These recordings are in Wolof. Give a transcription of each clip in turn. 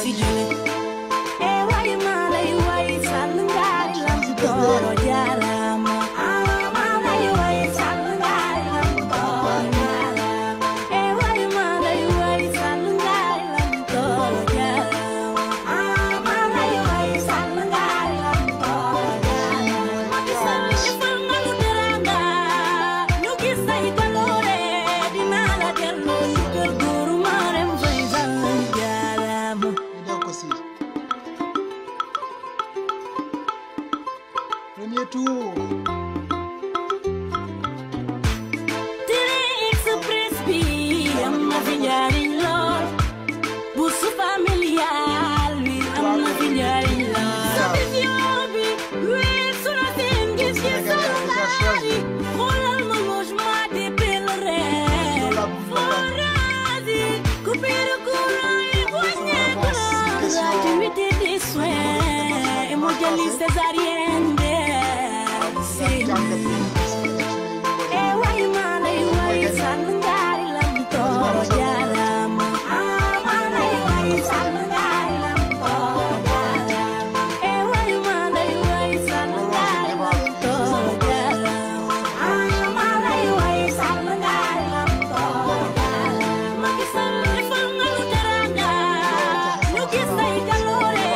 fi jële way ma lay way sàll ngaari lam tooro jaarama ma lay way sàll ngaari lam tooro jaarama way ma lay way sàll ngaari lam tooro jaarama ma lay way sàll ngaari lam tooro jaarama Macky Sall defal nga nu teranga ñu gis say jaloore dinaa la delloo ñu kër góoru Marème Faye Sall jaarama Premier tour. Télé Express bi am na fi njariñ lool bourse familiale bi am na fi njariñ lool solution bi weesu na seen gis-gis yi xoolal ma logement des pèlerins forage yi coupure de courant yi wàññeeku na gratuité des soins hémodialyse césarienne way ma lay way sàll ngaari lam tooro jaarama ma lay way sàll ngaari lam tooro jaarama way ma lay way sàll ngaari lam tooro jaarama ma lay way sàll ngaari lam tooro jaarama Macky Sall defal nga nu teranga ñu gis say jaloore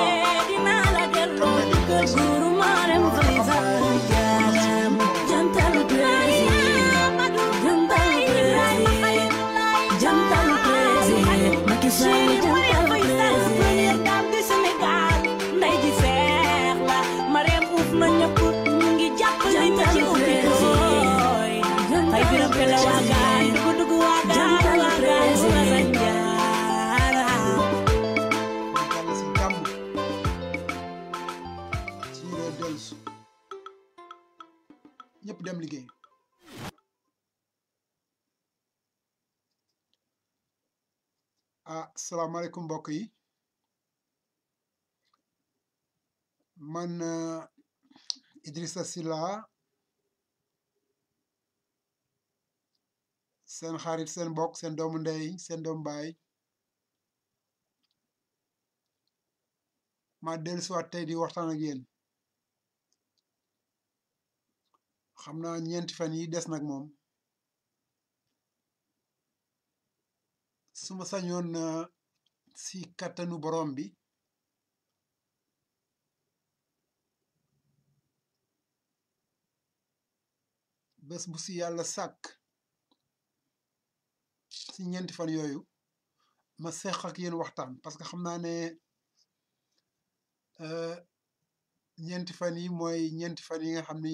dinaa la delloo ñu kër góoru Marème Faye Sall jaarama jantal Macky Sall jantal président du Sénégal ndey ji seex la Marème uuf na ñëpp ñu ngi jàppale ñu ci ubbi ay biram pele waagaan dugg waagaan waagaan wala njaara si jàmm ci dellusi ñëpp dem liggéey. Salaamaaleykum mbokk yi man Idrissa Sylla seen xarit seen mbokk seen doomu ndey seen doomu baay ma dellusiwaat tey di waxtaan ak yéen xam naa ñeenti fan yi des nag moom suma sañoon si kattanu borom bi bés bu si yàlla sàkk si ñeenti fan yooyu ma seq ak yéen waxtaan parce que xam naa ne ñeenti fan yi mooy ñeenti fan yi nga xam ne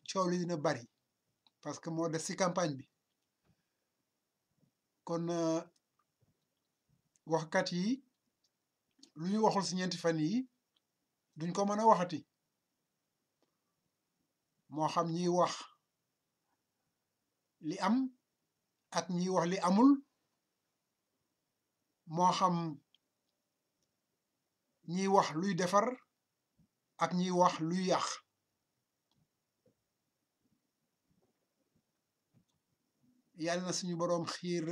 coow li dina bari parce que moo des si campagne bi kon waxkat yi lu ñu waxul si ñeenti fan yi duñ ko mën a waxati moo xam ñiy wax li am ak ñiy wax li amul moo xam ñiy wax luy defar ak ñiy wax luy yàq yàlla na suñu boroom xiir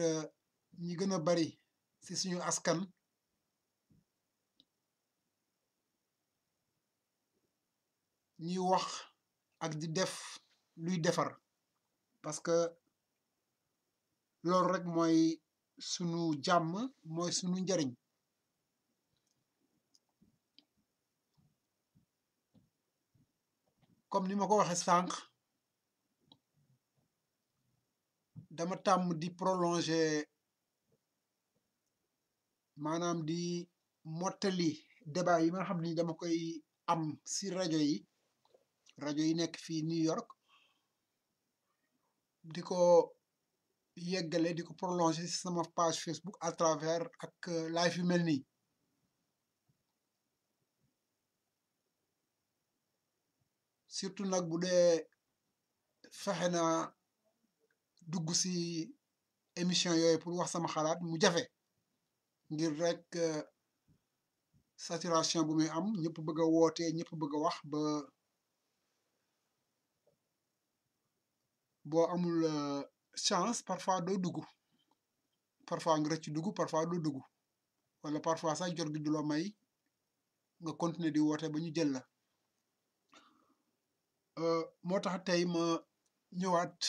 ñi gën a bari ci suñu askan ñiy wax ak di def luy defar parce que loolu rek mooy sunu jàmm mooy sunu njariñ comme ni ma ko waxee sànq dama tàmm di prolonger maanaam di mottali débat yi nga xam ni dama koy am si rajo yi nekk fii New York di ko yeggale di ko prolonger si sama page Facebook à travers ak live yu mel nii surtout nag bu dee fexe na dugg si émission yooyu pour wax sama xalaat mu jafe ngir rek saturation bu muy am ñëpp bëgg a woote ñëpp bëgg a wax ba boo amul chance parfois doo dugg parfois nga rëcc dugg parfois doo dugg wala parfois sax jot gi du la may nga continuer di woote ba ñu jël la moo tax tey ma ñëwaat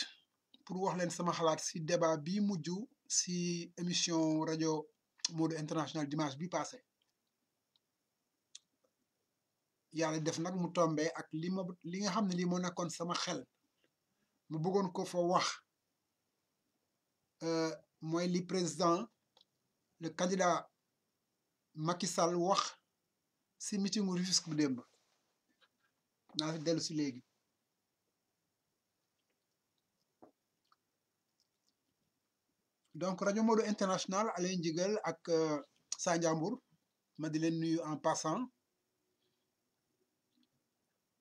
pour wax leen sama xalaat si débat bi mujj si émission rajo Modou International dimanche bi passé yàlla def nag mu tombe ak li nga xam ne lii moo nekkoon sama xel mu bëggoon ko fa wax mooy li président le candidat Macky Sall wax si meetingu Rufisque bu démb naa fi dellu si léegi donc rajo Modou International Alain Ndigal ak Sa Ndiambour ma di leen nuyu en passant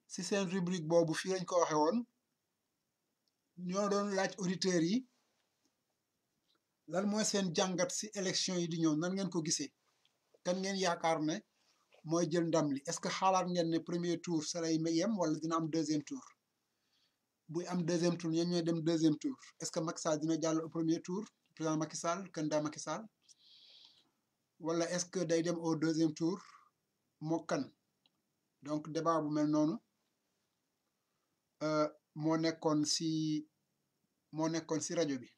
si seen rubrique boobu fii lañ ko waxe woon ñoo doon laaj auditeurs yi lan mooy seen jàngat si élection yi di ñëw nan ngeen ko gisee kan ngeen yaakaar ne mooy jël ndam li est-ce que xaalaat ngeen ne premier tour sa lay yem wala dina am deuxième tour buy am deuxième tour ñeen ñooy dem deuxième tour est-ce que Macky Sall dina jàll au premier tour président Macky Sall candidat Macky Sall wala est-ce que day dem au deuxième tour moo kan donc débat bu mel noonu moo nekkoon si rajo bi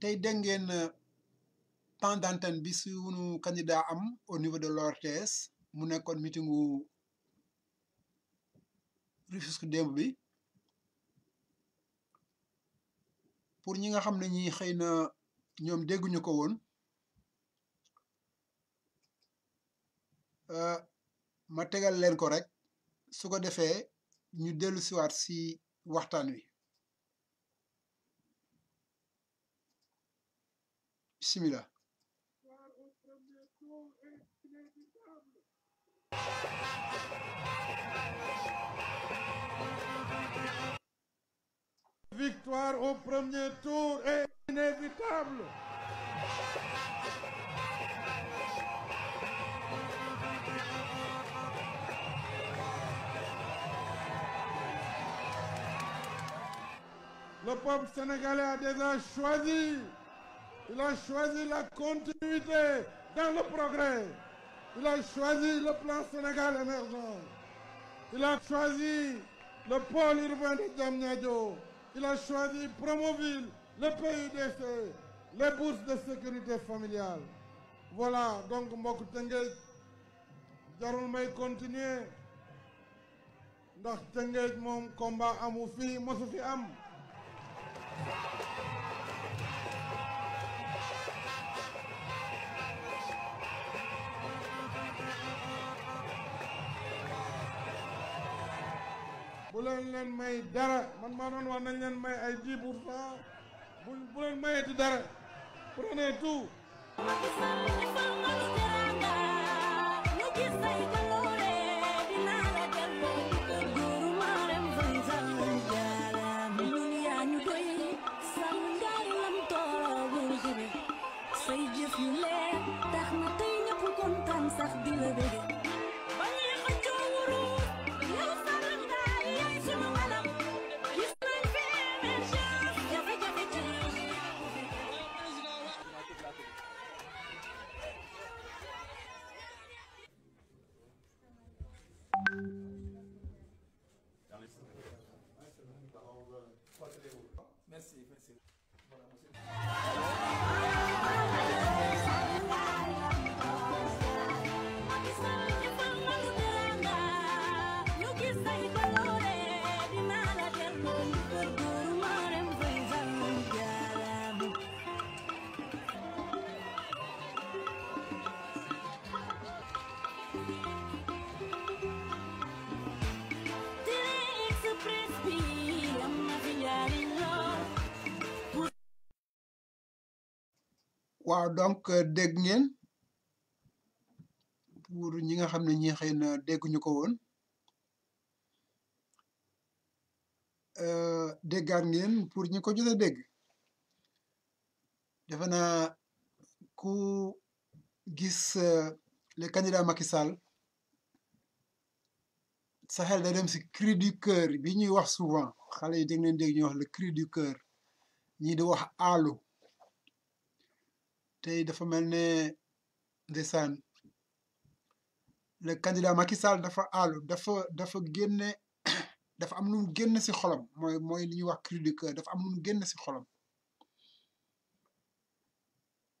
tey dégg ngeen temps d'antenne bi sunu candidat am au niveau de l'ORTS mu nekkoon meetingu Rufisque démb bi pour ñi nga xam ne ñi xëy na ñoom dégguñu ko woon ma tegal leen ko rek su ko defee ñu dellu siwaat si waxtaan wi bismillah Victoire au premier tour est inévitable. Le peuple sénégalais a déjà choisi. Il a choisi la continuité dans le progrès. Il a choisi le plan Sénégal émergent. Il a choisi le pôle urbain de Diamniadio. Il a choisi Promoville, le PUDC, les bourses de sécurité familiale. Voilà, donc mbokk Tëngéej jarul may continuer ndax Tëngéej moom combat amu fi mosu fi am. bu leen may dara man maa doon wax nañ leen may ay 10% bu leen mayeti dara prenez tout. waaw donc dégg ngeen pour ñi nga xam ne ñi xëy na dégguñu ko woon déggaat ngeen pour ñi ko jot a dégg defe naa ku gis le candidat Macky Sall sa xel da dem si cri du cœur bi ñuy wax souvent xale yi dégg leen dégg ñuy wax le cri du cœur ñii di wax aalu tey dafa mel ne ndeysaan le candidat Macky Sall dafa aalu dafa génne dafa am lu mu génn si xolam mooy li ñuy wax cri du cœur dafa am lu mu génn si xolam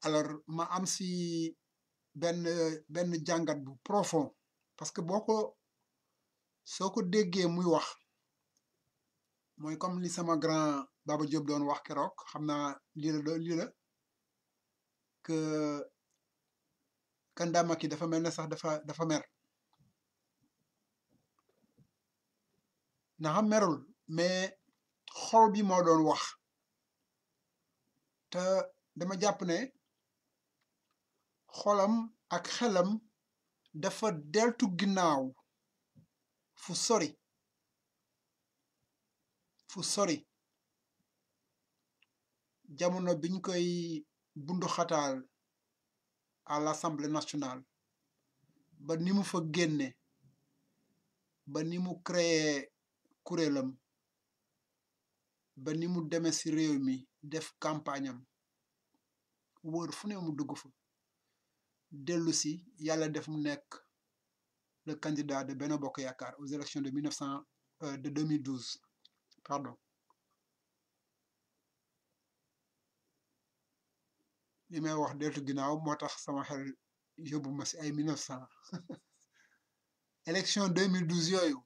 alors ma am si benn jàngat bu profond parce que soo ko déggee muy wax mooy comme li sama grand Baba Diop doon wax keroog xam naa lii la que candidat Macky dafa mel ne sax dafa mer na xam merul mais xol bi moo doon wax te dama jàpp ne xolam ak xelam dafa deltu ginnaaw fu sori jamono biñ koy bundu xataal à l'Assemblée nationale ba ni mu fa génne ba ni mu créé kuréelam ba ni mu demee ci réew mi def campagne am wër fu ne mu dugg fa dellu si yàlla def mu nekk le candidat de Benno Bokk Yaakaar aux élections de 2012 pardon li may wax deltu ginnaaw moo tax sama xel yóbbu ma si ay 1900 élection 2012 yooyu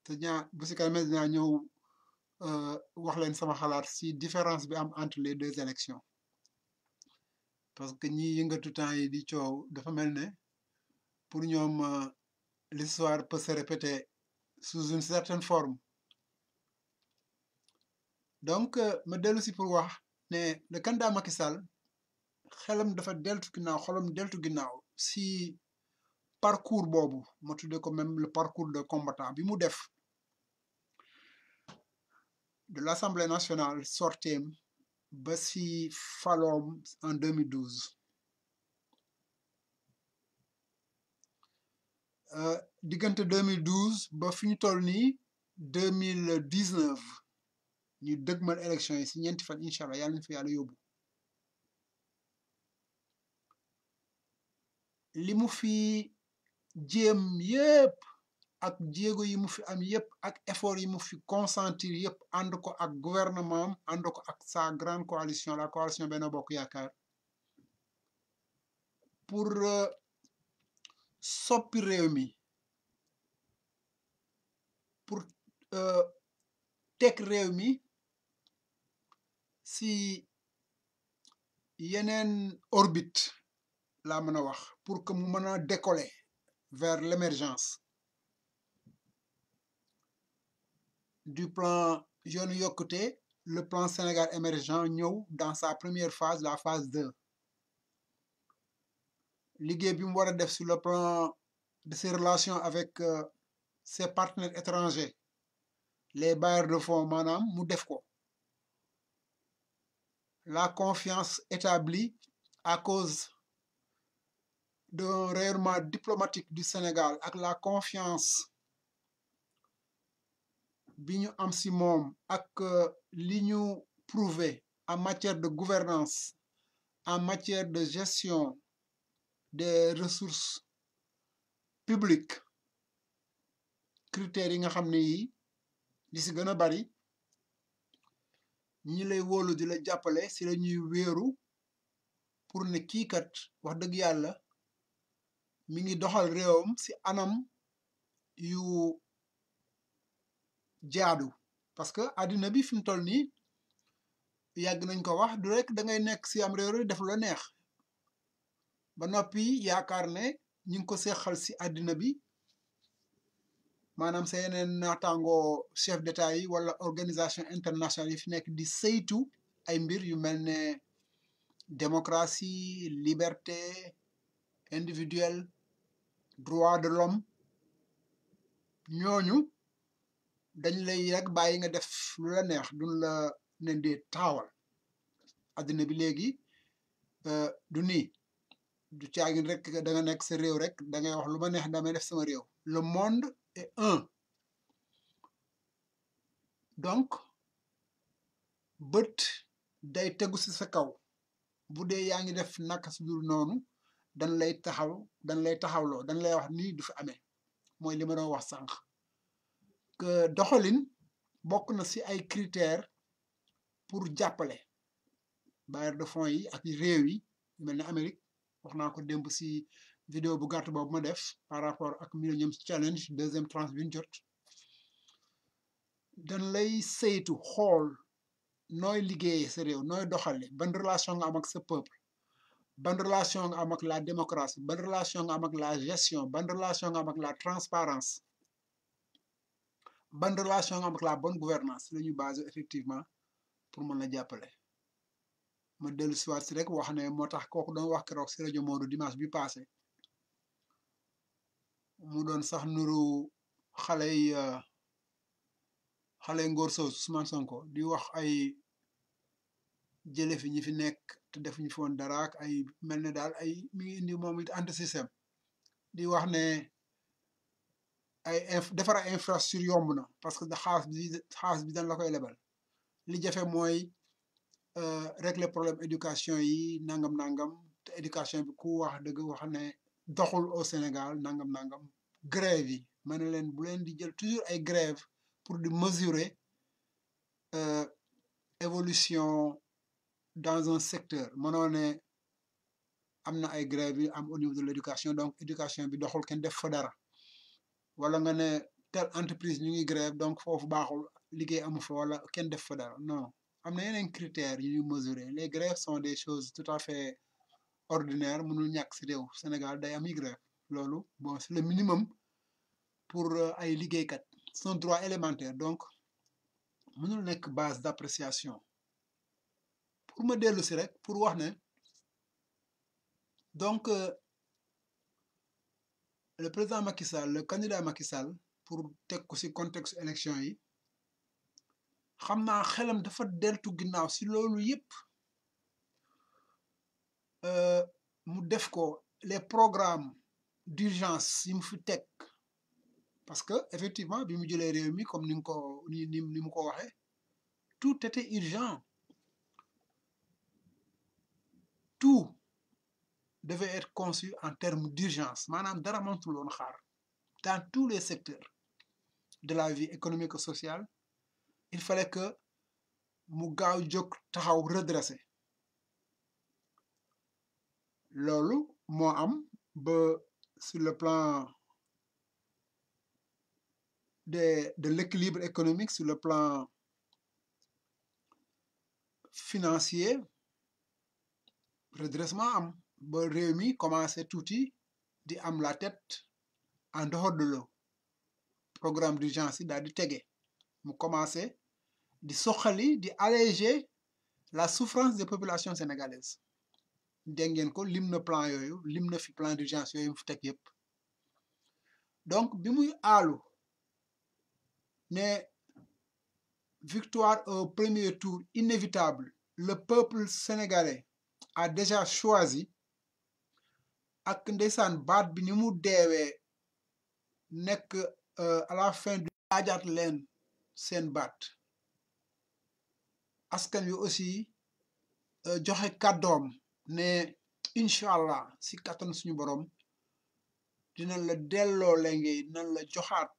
te bu si kanamee dinaa ñëw wax leen sama xalaat si différence bi am entre les deux élections parce que ñi yëngatu temps yi di coow dafa mel ne pour ñoom l'histoire peut se répéter sous une certaine forme donc ma dellu si pour wax ne le candidat Macky Sall xelam dafa deltu ginnaaw xolam deltu ginnaaw si parcours boobu ma tuddee ko même le parcours de combattant bi mu def de l'Assemblée nationale sorteem ba si faloom en 2012 diggante 2012 ba fi ñu toll nii 2019 ñu dëgmal élection yi si ñeenti fan incha allah yàlla nañu fa yàlla yóbbu li mu fi jéem yépp ak jéego yi mu fi am yépp ak effort yi mu fi consentir yépp ànd ko ak gouvernement am ànd ko ak sa grande coalition la coalition Benno Bokk Yaakaar pour soppi réew mi pour teg réew mi si yeneen orbite laa mën a wax pour que mu mën a décoller vers l'émergence du plan yoonu yokkute le plan Sénégal émergent ñëw dans sa première phase la phase 2 liggéey bi mu war a def sur le plan de ses relations avec ses partenaires étrangers les bailleurs de fonds maanaam mu def ko la confiance établie à cause d'un rayonnement diplomatique du Sénégal ak la confiance bi ñu am si moom ak li ñu prouvé en matière de gouvernance en matière de gestion des ressources publiques critères yi nga xam ne yi li si gën a bari ñi lay wóolu di la jàppale si la ñuy wéeru pour ne kii kat wax dëgg yàlla mi ngi doxal réewam si anam yu jaadu parce que àddina bi fi mu toll nii yàgg nañ ko wax du rek da ngay nekk si am réew def lu la neex ba noppi yaakaar ne ñu ngi ko seexal si àddina bi maanaam sa yeneen naataangoo chef d'état yi wala organisation internationale yi fi nekk di saytu ay mbir yu mel ne démocratie liberté individuelle droit de l'homme ñooñu dañ lay rek bàyyi nga def lu la neex duñ la ne di taawal àddina bi léegi du nii du caagin rek da nga nekk sa réew rek da ngay wax lu ma neex damay def sama réew le monde est un donc bët day tegu ci sa kaw bu dee yaa ngi def naka su dul noonu dañ lay taxawloo dañ lay wax nii du fi amee mooy li ma doon wax sànq que doxalin bokk na ci ay critères pour jàppale bailleurs de fonds yi ak réew yi mel ne Amérique wax naa ko démb ci vidéo bu gàtt boobu ma def par rapport ak Millennium Challenge deuxième tranche bi ñu jot dañ lay saytu xool nooy liggéeyee sa réew nooy doxale ban relation nga am ak sa peuple ban relation nga am ak la démocratie ban relation nga am ak la gestion ban relation nga am ak la transparence ban relation nga am ak la bonne gouvernance la ñuy basé effectivement pour mën la jàppale ma dellu siwaat si rek wax ne moo tax kooku doon wax keroog si rajo Modou dimanche bi passé mu doon sax nuru xale yi ngóor soos Ousmane Sonko di wax ay jële fi ñi fi nekk te defuñu fi woon dara ak ay mel ne daal ay mi ngi indi moom it anti système di wax ne ay defar ay infrastructure yomb na parce que xaalis bi dañ la koy lebal li jafe mooy régler problème éducation yi nangam te éducation bi ku wax dëgg wax ne doxul au Sénégal nangam grève yi ma ne leen bu leen di jël toujours ay grève pour di mesurer évolution dans un secteur mënoo ne am na ay grève yi am au niveau de l'éducation donc éducation bi doxul kenn def fa dara wala nga ne telle entreprise ñu ngi grève donc foofu baaxul liggéey amu fa wala kenn def fa dara non am na yeneen critères yu ñuy mesurer les grèves sont des choses tout à fait ordinaires mënul ñàkk si réew Sénégal day am grève loolu bon c'est le minimum pour ay liggéeykat c'est un droit élémentaire donc mënul nekk base d'appréciation pour ma dellu si rek pour wax ne donc le président Macky Sall le candidat Macky Sall pour teg ko ci contexte élection yi xam naa xelam dafa deltu ginnaaw ci loolu yépp mu def ko les programmes d'urgence yi mu fi teg parce que effectivement bi mu jëlee réew mi comme ni mu ko waxee tout était urgent tout devait être conçu en termes d'urgence maanaam dara mënatul woon xaar dans tous les secteurs de la vie économique et sociale il fallait que mu gaaw jóg taxaw redresser loolu moo am ba sur le plan de l'équilibre économique sur le plan financier redressement am ba réew mi commencé tuuti di am la tête en dehors de l'eau programme d'urgence yi daal di tege mu commencé di soxali di alléger la souffrance des populations sénégalaises dégg ngeen ko lim na plan yooyu lim na fi plan d'urgence yooyu mu fi teg yépp donc bi muy aalu ne victoire au premier tour inévitable le peuple sénégalais a déjà choisi ak ndeysaan baat bi ni mu deewee nekk à la fin du laajaat leen seen baat askan wi aussi joxe kàddoom ne incha allah si kattan suñu borom dinañ la delloo lenge dinañ la joxaat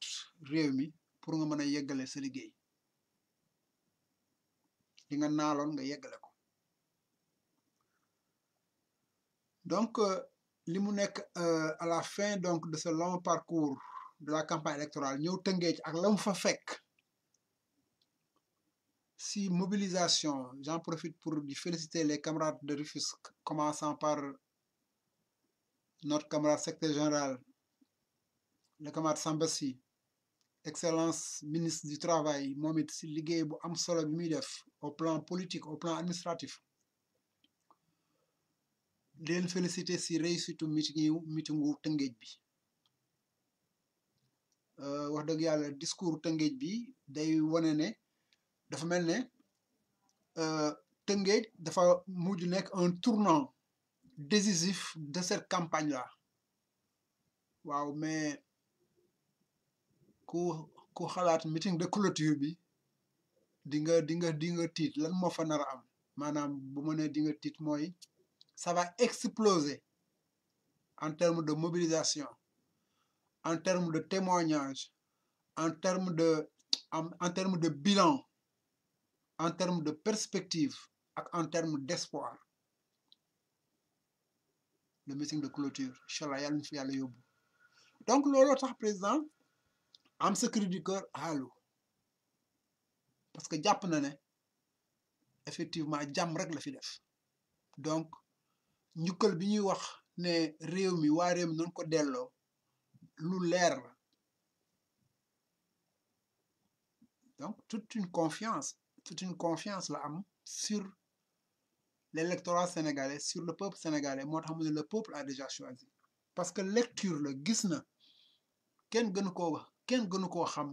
réew mi pour nga mën a yeggale sa liggéey li nga naaloon nga yeggale ko donc li mu nekk à la fin donc de ce long parcours de la campagne électorale ñëw Tëngéej ak la mu fa fekk si mobilisation j'en profite pour di féliciter les camarades de Rufisque commençant par notre camarade secrétaire général le camarade Samba Sy excellence ministre du travail moom it si liggéey bu am solo bi muy def au plan politique au plan administratif di leen féliciter si réussite meetingu Tëngéej bi wax dëgg yàlla discours Tëngéej bi day wane ne dafa mel ne Tëngéej dafa mujj nekk un tournant décisif de cette campagne là waaw mais ku xalaat meeting de clôture bi di nga tiit lan moo fa nar a am maanaam bu ma nee di nga tiit mooy ça va exploser en termes de mobilisation en termes de témoignage en termes de bilan en termes de perspective ak en termes d'espoir le meeting de clôture incha allah yàlla ñu fi yàlla yóbbu donc looloo tax président am sa cri du cœur xaalu parce que jàpp na ne effectivement jàmm rek la fi def donc njukkal bi ñuy wax ne réew mi waa réew mi noonu ko delloo lu leer la donc toute une confiance la am sur l'électorat sénégalais sur le peuple sénégalais moo tax mu ne le peuple a déjà choisi parce que lecture la gis na kenn gënu koo xam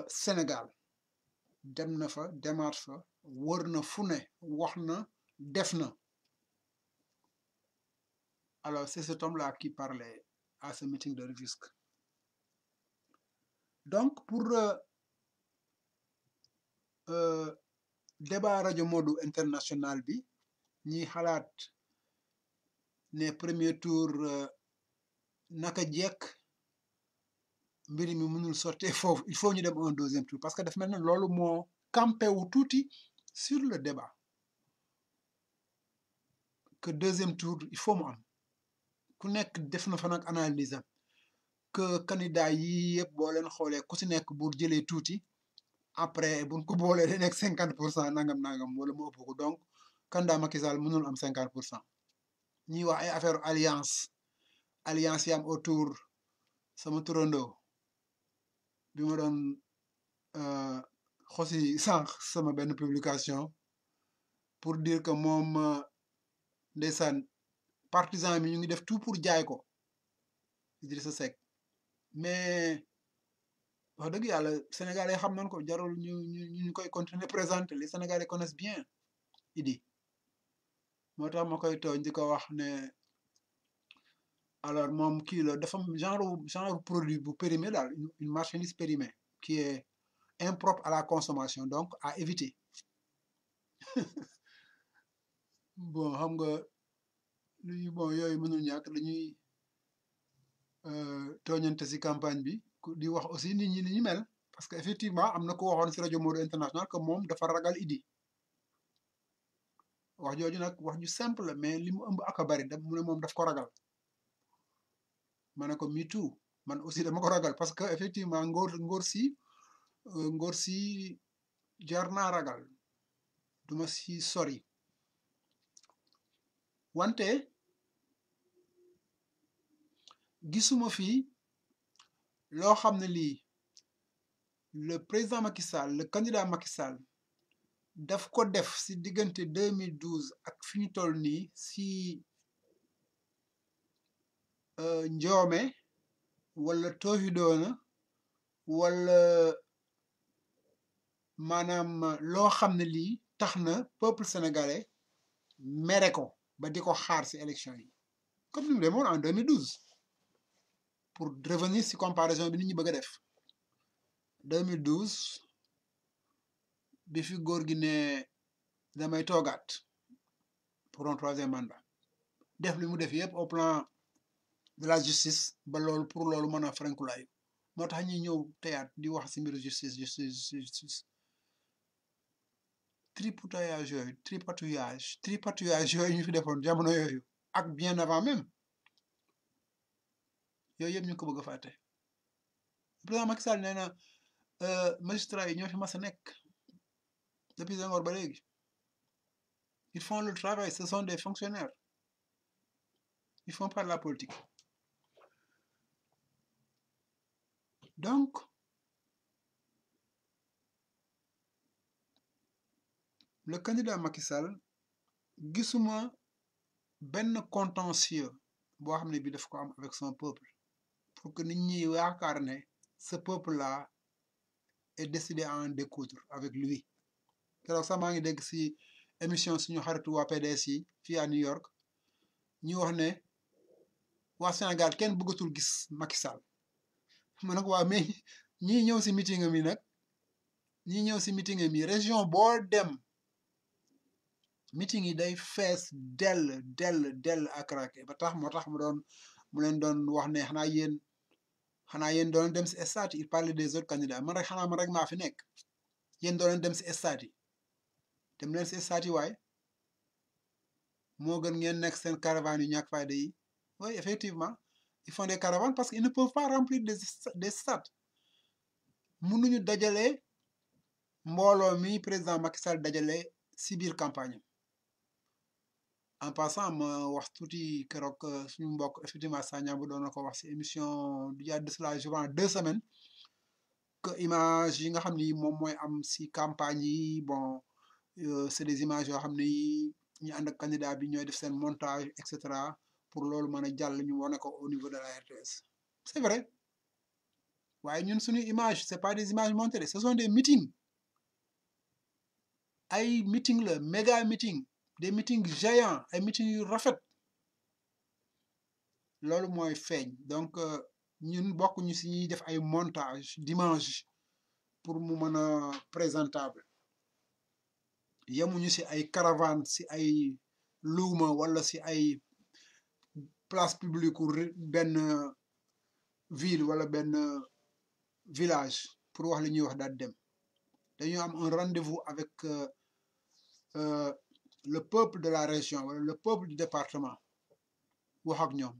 Sénégal dem na fa demaat fa wër na fu ne wax na def na alors c'est cet homme-là qui parlait à ce meeting de Rufisque donc pour débat rajo Modou international bi ñiy xalaat ne premier tour naka jekk mbiri mi mënul sottee foofu il faut ñu dem un deuxième tour parce que daf mel ne loolu moo campé wu tuuti sur le débat que deuxième tour il faut mu am ku nekk def na fa nag analyse que candidat yi yëpp boo leen xoolee ku si nekk bu jëlee tuuti après buñ ko boolee day nekk 50% nangam wala mu ëpp ko donc candidat Macky Sall mënul am 50% ñuy wax ay affaire alliance yi am autour sama turandoo bi ma doon xosi sànq sama benn publication pour dire que moom ndeysaan partisan mi ñu ngi def tout pour jaay ko Idrissa Seck mais wax dëgg yàlla Sénégalais xam nañ ko jarul ñu koy continuer présenter les Sénégalais connaissent bien Idi moo tax ma koy tooñ di ko wax ne alors moom kii la dafa genre produit bu périmé daal une marchandise périmée qui est impropre à la consommation donc à éviter bon xam nga bon yooyu mënul ñàkk dañuy tooñante ci campagne bi di wax aussi nit ñi li ñu mel parce que effectivement am na ko waxoon ci rajo Modou international que moom dafa ragal Idi wax jooju nag wax ju simple mais li mu ëmb ak a bari mu ne moom daf ko ragal ma ne ko me too man aussi dama ko ragal parce que effectivement ngóor si jar naa ragal duma si sori wante gisuma fii loo xam ne lii le président Macky Sall le candidat Macky Sall daf ko def si diggante 2012 ak fi ñu toll nii si njoome wala toohidoona wala maanaam loo xam ne lii tax na peuple sénégalais mere ko ba di ko xaar ci élection yi comme ni mu demoon en 2012 pour revenir ci comparaison bi nit ñi bëgg a def 2012 bi fi góor gi ne damay toogaat pour un troisième mandat def li mu def yëpp au plan de la justice ba loolu pour loolu mën a frankulaayu moo tax ñuy ñëw teyaat di wax ci mbiru justice tripatouillage yooyu ñu fi defoon jamono yooyu ak bien avant même yooyu yëpp ñu ko bëgg a fàtte président Macky Sall nee na magistrat yi ñoo fi mas a nekk depuis Senghor ba léegi ils font le travail ce sont des fonctionnaires ils font pas de la politique donc le candidat Macky Sall gisuma benn contentieux boo xam ne bi daf ko am avec son peuple pour que nit ñi yaakaar ne ce peuple là est décidé à en découdre avec lui keroog sax maa ngi dégg ci émission suñu xaritu waa PDS yi fii à New York ñu wax ne waa Sénégal kenn bëggatul gis Macky Sall ma ne ko waa mais ñii ñëw ci meeting mi nag ñi ñëw si meeting yi région boo dem meeting yi day fees dell ak raake ba tax moo tax mu leen doon wax ne xanaa yéen doon dem si stade il parlait des autres candidats man rek maa fi nekk yéen doon dem si stade yi dem leen si stade yi waaye moo gën ngeen nekk seen caravane yu ñàkk fayda yi oui effectivement ils font des caravanes parce qu'ils ne peuvent pas remplir des stades mënuñu dajale mbooloo mi président Macky Sall dajale si biir campagne en passant ma wax tuuti keroog suñu mbokk effectivement Sagna bu doon na ko wax si émission du y a de cela je pense 2 semaines que image yi nga xam ni moom mooy am si campagne yi bon c'est des images yoo xam ne ñu ànd ak candidat bi ñooy def seen montage et cetera pour loolu mën a jàll ñu wane ko au niveau de la RTS c'est vrai waaye ñun suñu image c'est pas des images montées ce sont des meetings ay meeting la méga meeting des meetings géants ay meetings yu rafet loolu mooy feeñ donc ñun bokk ñu si ñuy def ay montage d'image pour mu mën a présentable yemuñu si ay caravane si ay luuma wala si ay place publique benn ville wala benn village pour wax li ñuy wax daal dem dañu am un rendez-vous avec le peuple de la région wala le peuple du département wax ak ñoom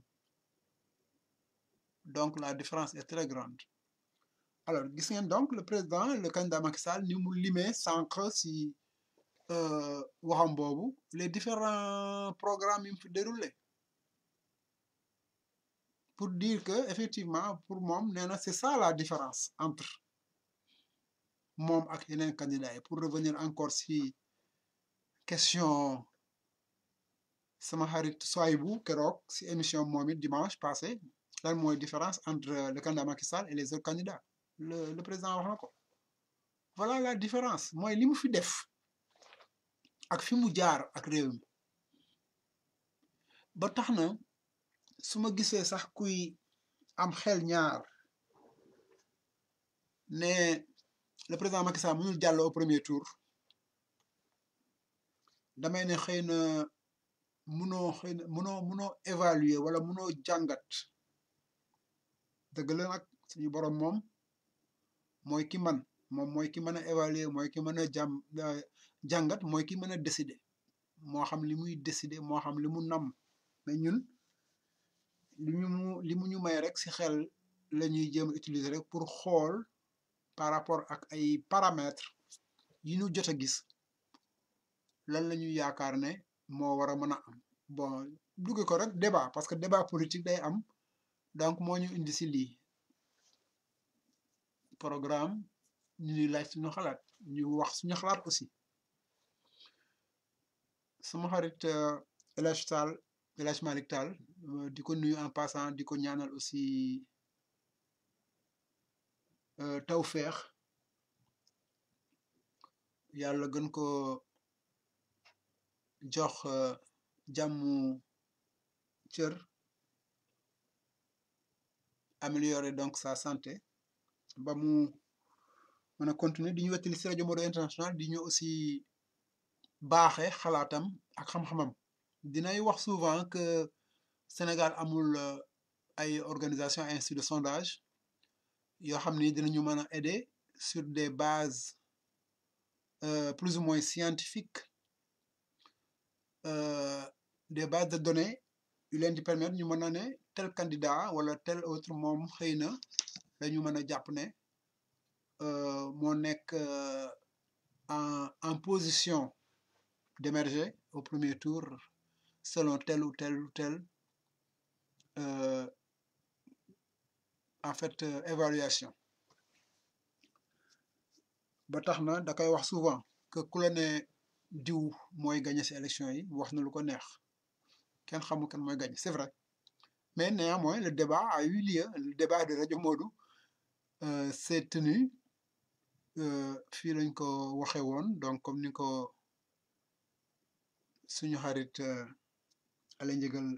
donc la différence est très grande alors gis ngeen donc le président le candidat Macky Sall ni mu limee sànq si waxam boobu les différents programmes yi mu fi déroulé pour dire que effectivement pour moom nee na c'est ça la différence entre moom ak yeneen candidats yi pour revenir encore si question sama xarit Sohaibou keroog si émission moom it dimanche passé lan mooy différence entre le candidat Macky Sall et les autres candidats le président wax na ko voilà la différence mooy li mu fi def ak fi mu jaar ak réew mi ba tax na su ma gisee sax kuy am xel ñaar ne le président Macky Sall mënul jàll au premier tour damay ne xëy na mënoo évaluer wala mënoo jàngat dëgg la nag suñu borom moom mooy ki man moom mooy ki mën a évaluer mooy ki mën a jàngat mooy ki mën a décider moo xam li muy décider moo xam li mu nam mais ñun li mu ñu may rek ci xel la ñuy jéem a utiliser rek pour xool par rapport ak ay paramètres yi ñu jot a gis lan la ñuy yaakaar ne moo war a mën a am bon dugge ko rek débat parce que débat politique day am donc moo ñu indi ci lii programme ñu ñuy laaj suñu xalaat ñu wax suñu xalaat aussi sama xarit El Hadj Malick Tall di ko nuyu en passant di ko ñaanal aussi tawfeex yàlla gën ko jox jàmmu cër améliorer donc sa santé ba mu mën a continuer di ñu wettali ci rajo Modo International di ñu aussi baaxe xalaatam ak xam-xamam dinay wax souvent que Sénégal amul ay organisation ay institut de sondage yoo xam ni dinañu mën a aider sur des bases plus ou moins scientifiques des bases de données yu leen di permettre ñu mën a ne tel candidat wala tel autre moom xëy na dañu mën a jàpp ne moo nekk en position d'émerger au premier tour selon tel ou tel en fait évaluation ba tax na da koy wax souvent que ku la ne diw mooy gagné ci élection yi wax na lu ko neex kenn xamul kan mooy gagné c'est vrai mais néanmoins le débat a eu lieu le débat de rajo Modou s'est tenu fii lañ ko waxe woon donc comme ni ko suñu xarit Alain Ndiégal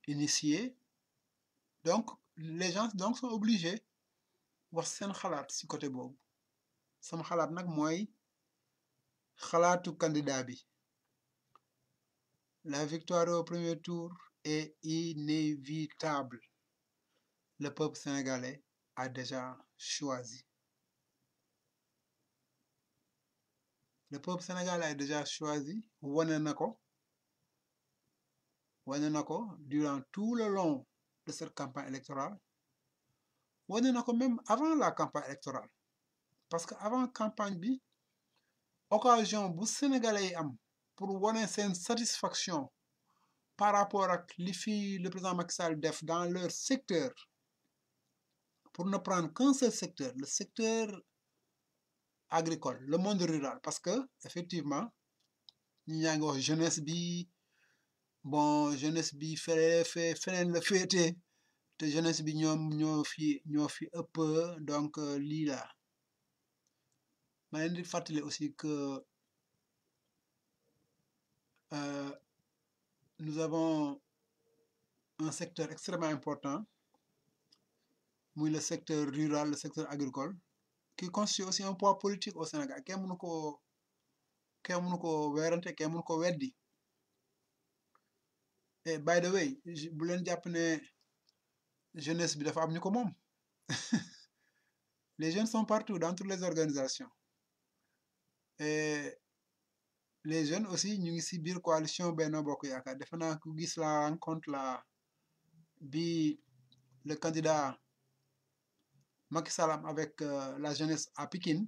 initié donc les gens donc sont obligés wax seen xalaat ci côté boobu sama xalaat nag mooy xalaatu candidat bi la victoire au premier tour est inévitable. Le peuple sénégalais a déjà choisi. Le peuple sénégalais a déjà choisi wane na ko durant tout le long de cette campagne électorale wane na ko même avant la campagne électorale parce que avant campagne bi occasion bu sénégalais yi am pour wane seen satisfaction par rapport ak li fi le président Macky Sall def dans leur secteur, pour ne prendre qu'un seul secteur, le secteur agricole, le monde rural, parce que effectivement ñi ñaa ngi wax jeunesse bi bon jeunesse bi feneen la féete te jeunesse bi ñoom ñoo fi ëpp donc lii la ma leen di fàttali aussi que nous avons un secteur extrêmement important, muy le secteur rural, le secteur agricole, qui constitue aussi un poids politique au Sénégal. Kenn mënu ko weerante, kenn mënu ko weddi. Et by the way, bu leen jàpp ne jeunesse bi dafa am ñu ko moom. Les jeunes sont partout dans toutes les organisations. Et les jeunes aussi ñu ngi ci biir coalition Benno Bokk Yaakaar. Defe naa ku gis la rencontre la bi le candidat Macky Sall am avec la jeunesse à Pikine,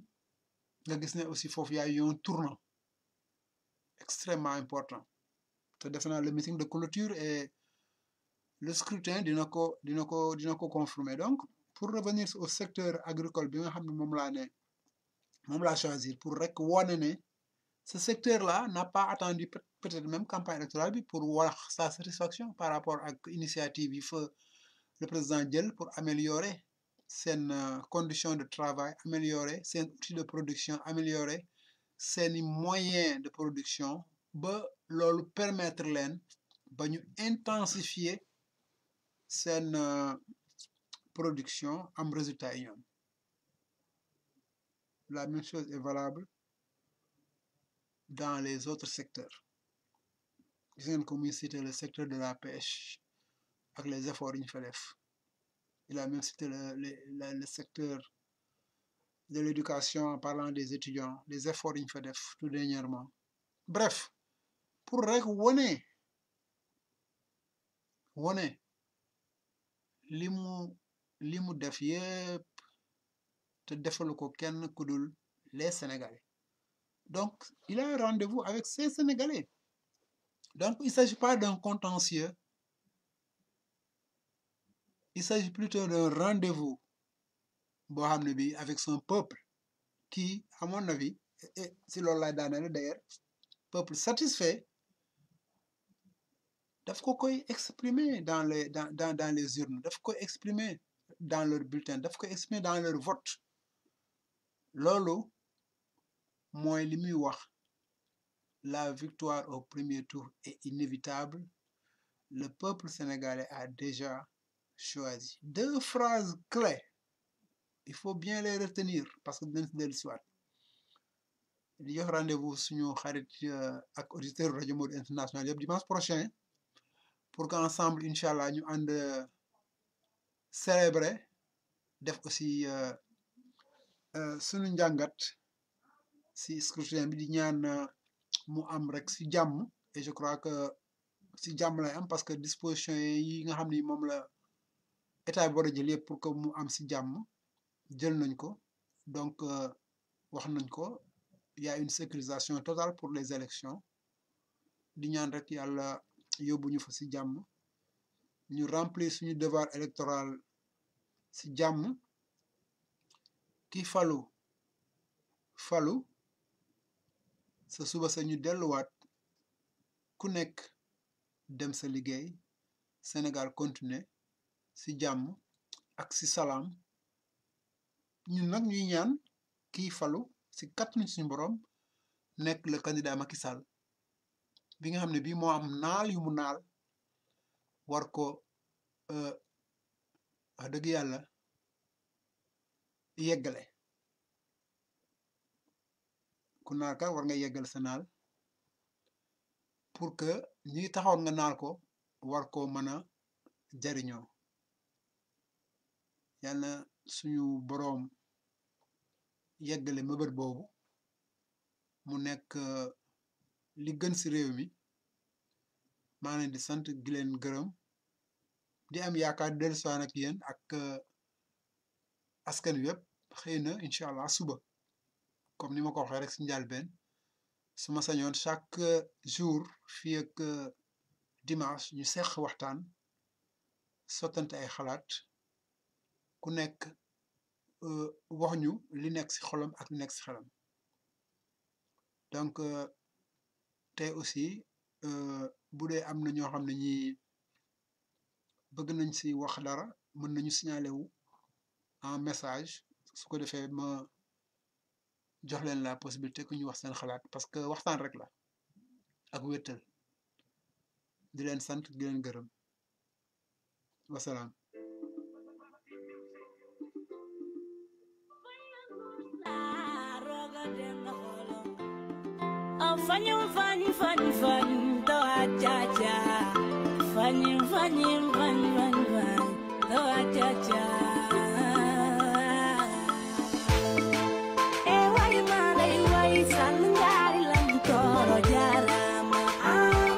nga gis ne aussi foofu y a eu un tournant extrêmement important. te defe naa le meeting de clôture et le scrutin dina ko confirmer. Donc pour revenir au secteur agricole bi nga xam ne moom laa choisir pour rek wane ne ce secteur là n'a pas attendu peut-être même campagne électorale bi pour wax sa satisfaction par rapport ak initiative yi fa le président jël pour améliorer seen conditions de travail, améliorer seen outils de production, améliorer seeni moyens de production ba loolu permettre leen ba ñu intensifier seen production am résultat yi ñoom. La même chose est valable dans les autres secteurs. Gis ngeen ko muy citer le secteur de la pêche ak les efforts yi ñu fa def. Il a même cité le secteur de l'éducation en parlant des étudiants, les efforts yi ñu fa def tout dernièrement. Bref, pour rek wone li mu def yépp te defalu ko kenn ku dul les Sénégalais. Donc il a un rendez-vous avec ces Sénégalais. Donc il ne s'agit pas d'un contentieux, il s'agit plutôt d'un rendez-vous boo xam ne bi avec son peuple qui, à mon avis, et si loolu lay daaneel d'ailleurs, peuple satisfait daf ko koy exprimer dans les urnes, daf ko exprimer dans leur bulletin, daf ko exprimer dans leur vote. Loolu mooy li muy wax la victoire au premier tour est inévitable. Le peuple sénégalais a déjà choisi. Deux phrases clés, il faut bien les retenir parce que dinañ si dellu siwaat. di jox rendez-vous suñu xarit ak auditeur rajo Modou International yëpp dimanche prochain pour qu'ensemble inchallah ñu ànd célébrer def aussi suñu njàngat si scrutin bi di ñaan mu am rek si jàmm. Et je crois que si jàmm lay am parce que disposition yi nga xam ni moom la état bi war a jël yëpp pour que mu am si jàmm jël nañ ko. Donc wax nañ ko, il y a une sécurisation totale pour les élections. di ñaan rek yàlla yóbbu ñu fa si jàmm, ñu remplir suñu devoir électoral si jàmm. ki falu sa suba sa ñu delluwaat ku nekk dem sa liggéey, Sénégal continuer si jàmm ak si salaam. ñun nag ñuy ñaan kii falu si kàttanu suñu borom nekk le candidat Macky Sall bi nga xam ne bii moo am naal yu mu naal war ko wax dëgg yàlla yeggale. ku naal ka war nga yeggal sa naal pour que ñi taxoon nga naal ko war koo mën a jariñoo yàlla suñu boroom yeggale mëbët boobu mu nekk li gën ci réew mi maa leen di sant di leen gërëm di am yaakaar dellusiwaan ak yéen ak askan wi yëpp xëy na incha allah suba comme ni ma ko waxee rek ci njàlbeen su ma sañoon chaque jour fii ak dimanche ñu seq waxtaan sottante ay xalaat ku nekk wax ñu li nekk ci xolam ak li nekk ci xelam donc tey aussi bu dee am na ñoo xam ne ñi bëgg nañ ci wax dara mën nañu signaler wu en message su ko defee ma jox leen la possibilité ku ñu wax seen xalaat parce que waxtaan rek la ak wéttal di leen sant di leen gërëm wasalaam. Fanyim fanyim fanyim fanyim to achacha. Fanyim fanyim fanyim fanyim fanyim to achacha. Wai malai wai salungari lam toro jarama.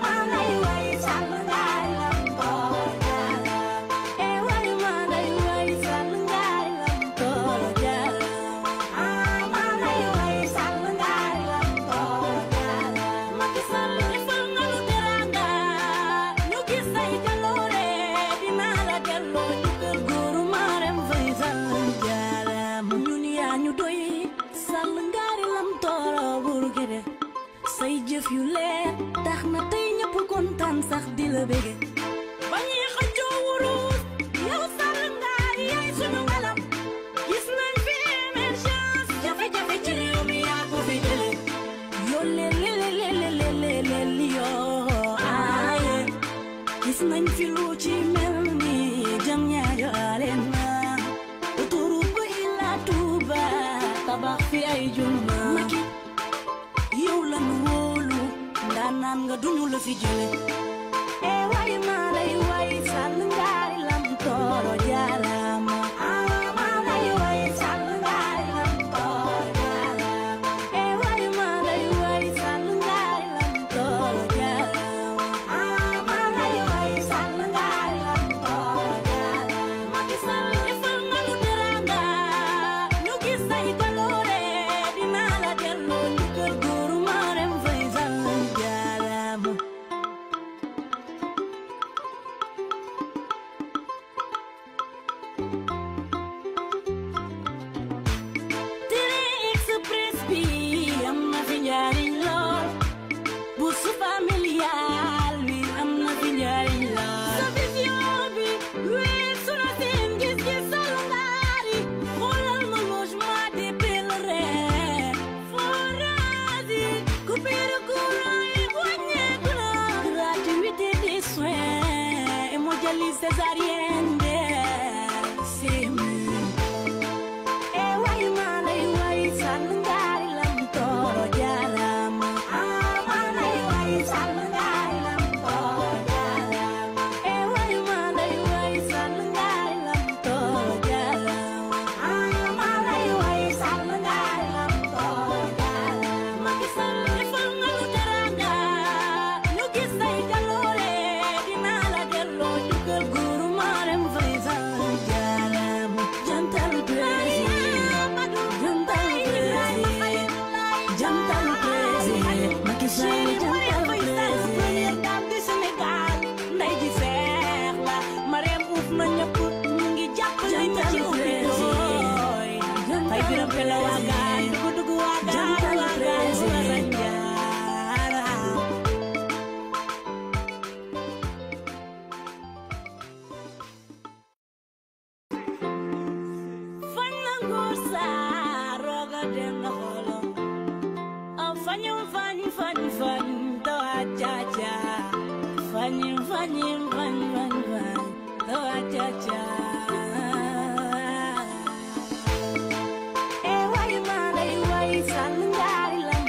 Malai wai salungari lam toro jarama. Wai malai wai salungari lam toro jarama. Malai wai salungari lam toro jarama. Makisal ifal ngalu teranga. Nyuki say jalore di mala dello jukal guru marem fay salungari. Dunia ñu doy salungari lam toro burgede. Say jëf yu leer tax na tey ñëpp kontaan sax di la bége. Bañi xëccoo wurus yow salungari yaay sunu ngalam. Gis nañ fi émergence jafe-jafe ci réew mi yaa ko fi jële. Yoo leleleleleleleleli yoo aaye. Gis nañ fi lu ci mel ni jam ñaajo arena. Autoroute Ila Touba tabax fi ay juma. Macky yow la nu wóolu ndaanaan nga duñu la fi jële. Wai malai wai salungari lam toro jarama. Malai wai salungari lam toro jarama. Wai malai wai salungari lam toro jarama. Malai wai salungari lam toro jarama. Makisal ifal ngalu teranga. Ñu gis say jaloore dina la delloo njukkal guru marem fay salungari. Télé Express bi am na fi njariñ lool. Bourse familiale bi am na fi njariñ lool. Sa vision bi weesu na seen gis-gis salungari. Xoolal ma logement des pèlerins. Forage yi coupure courant yi wàññeeku na. Gratuité des soins hémodialyse césarienne c'est mieux. Wai malai wai salungari lam toro jarama. Malai wai salungari lam toro jarama. Wai malai wai salungari lam toro jarama. Malai wai salungari lam toro jarama. Makisal ifal ngalu teranga. Ñu gis say jaloore dina la delloo njukkal guru marem fay salungari. Jantal président, jantal président, Macky Sall jantal président du Sénégal. Ndey ji seex la Marème uuf na ñëpp ñu ngi jàpp nit ñi ci ubbeelooy. Fay biram pela waagaan dugg waagaan waagaan wala sanjaara. Fañ na nguur saa roga dem na xooloo. Fanyim fanyim fanyim fanyim to achacha. Fanyim fanyim fanyim fanyim fanyim to achacha. Wai malai wai salungari lam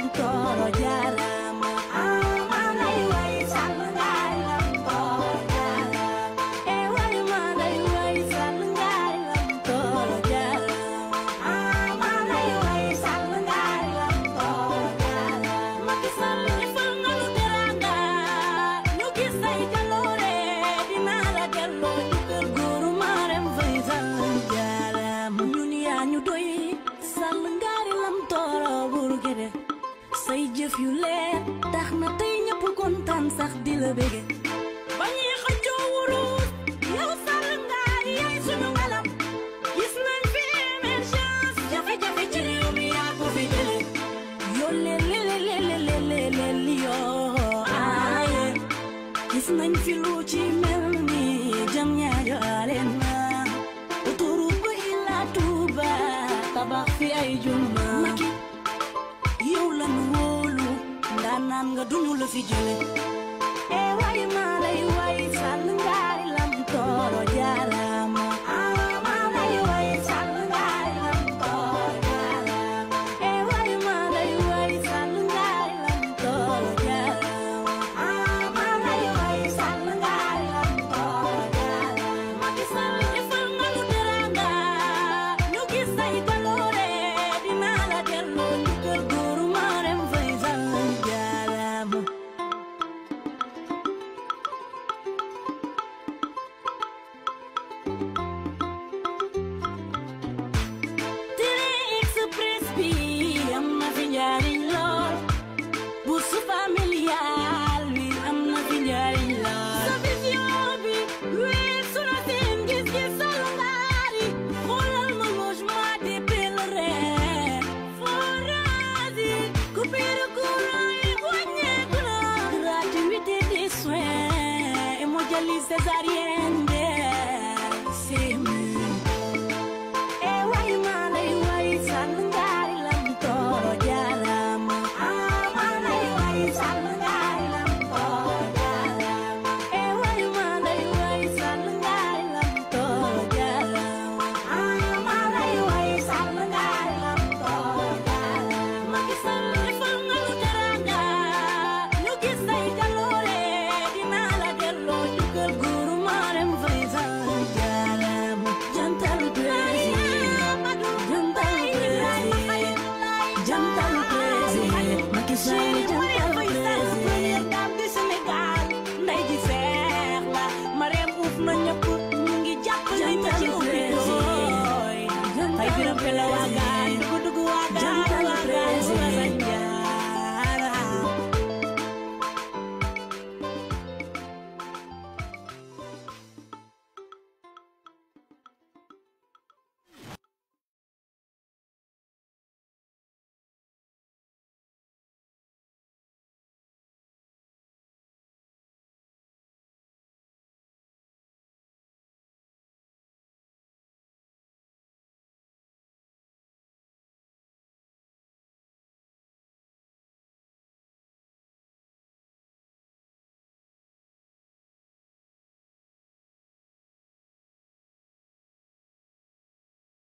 dinaa la delloo jukkal góoru Marème Faye Sall jaaraama ñun yaa ñu doy Sall ngaari lam tooro buru gede say jëf yu leer tax na tey ñëpp kontaan sax di la bége ba ñuy xëccoo wurus yow Sall ngaari yaay sunu ngalam gis nañ fi émergence jafe-jafe ci réew mi yaa ko fi jële yoo leleleleleleleleli yoo aaye gis nañ fi lu ci mel ni jam ñaajo aleen na autoroute ba Ila Touba tabax fi ay juma yow la nu wóolu ndaanaan nga duñu la fi jële way maa lay way Sall ngaari lam tooro jaaraama maa lay way Sall ngaari lam tooro jaaraama way maa lay way Sall ngaari lam tooro jaaraama maa lay way Sall ngaari lam tooro jaaraama Macky Sall defal nga nu teranga ñu gis say baloore dinaa la delloo njukkal góoru Marème Faye Sall jaaraama Train express bi am na fi njariñ lool bourse familiale bi am na fi njariñ lool sa vision bi weesu na seen gis-gis Sall ngaari xoolal ma logement des pèlerins forage yi coupure courant yi wàññeeku na gratuité des soins hémodialyse césarienne way maa lay way Sall ngaari lam tooro jaaraama maa lay way Sall ngaari lam tooro jaaraama way maa lay way Sall ngaari lam tooro jaaraama maa lay way Sall ngaari lam tooro jaaraama Macky Sall defal nga nu teranga ñu gis say jaloore dinaa la delloo jukkal góoru Marème Faye Sall jaaraama jantal Macky Sall du Sénégal nday ji seex la Marème uuf na ñëpp ñu ngi jàppale ñu ci ubbi ay biram pelewa